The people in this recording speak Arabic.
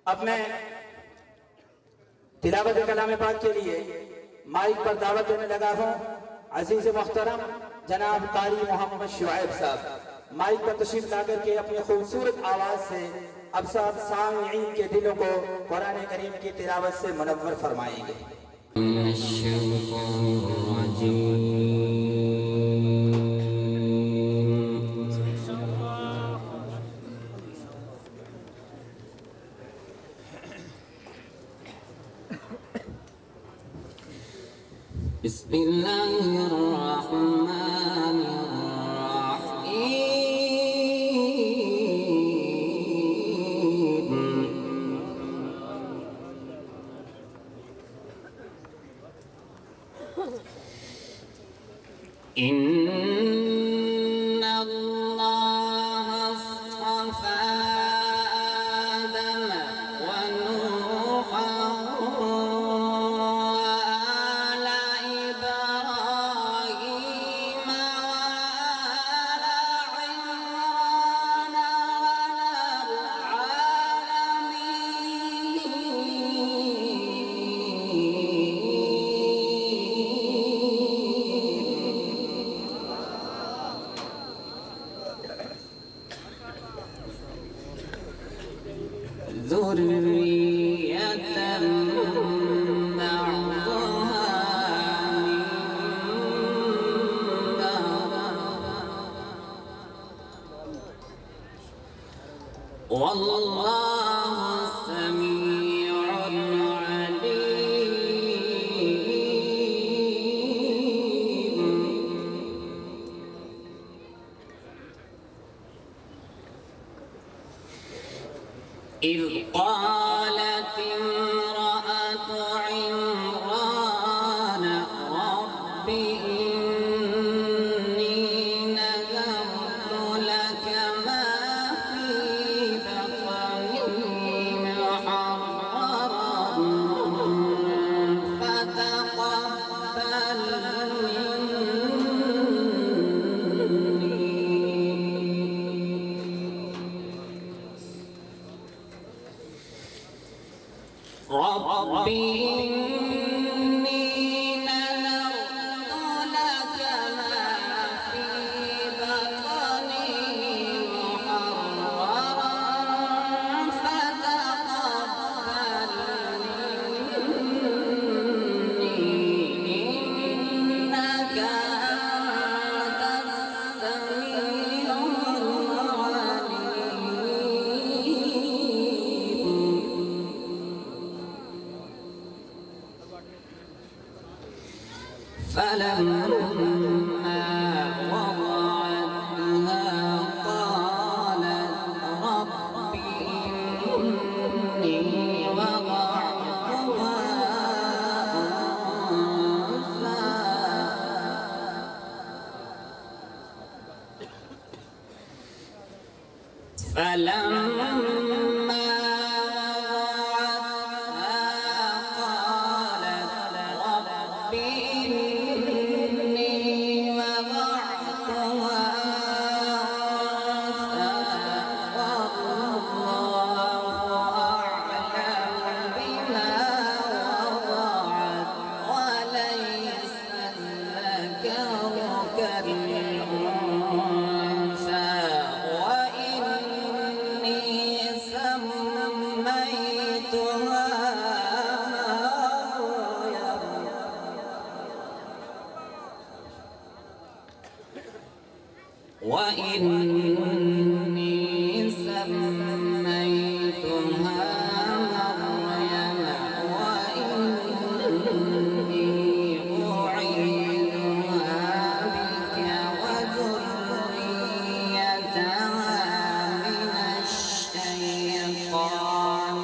अब मैं तिलावत कलाम पाक के लिए माइक पर दावत देने लगा हूँ अजीज मुहतरम जनाब कारी मोहम्मद शुआइब साहब माइक पर तशरीफ ला करके अपनी खूबसूरत आवाज से अब सब सामीईन के दिलों को कुरान करीम की तिलावत से मुनव्वर फरमाएंगे। إن الله اصطفى آدم ونوحا وآل إبراهيم وآل عمران ذرية بعضها من بعض والله سميع عليم. إذ قالت امرأة عمران رب إني نذرت لك ما في بطني محررا فتقبل ربي إني نذرت لك ما في بطني محررا فتقبل مني إنك أنت السميع العليم. فلما وضعتها قالت رب إني وضعتها أنثى فلما وإني سميتها مريم وإني أعيذها بك وذريتها من الشيطان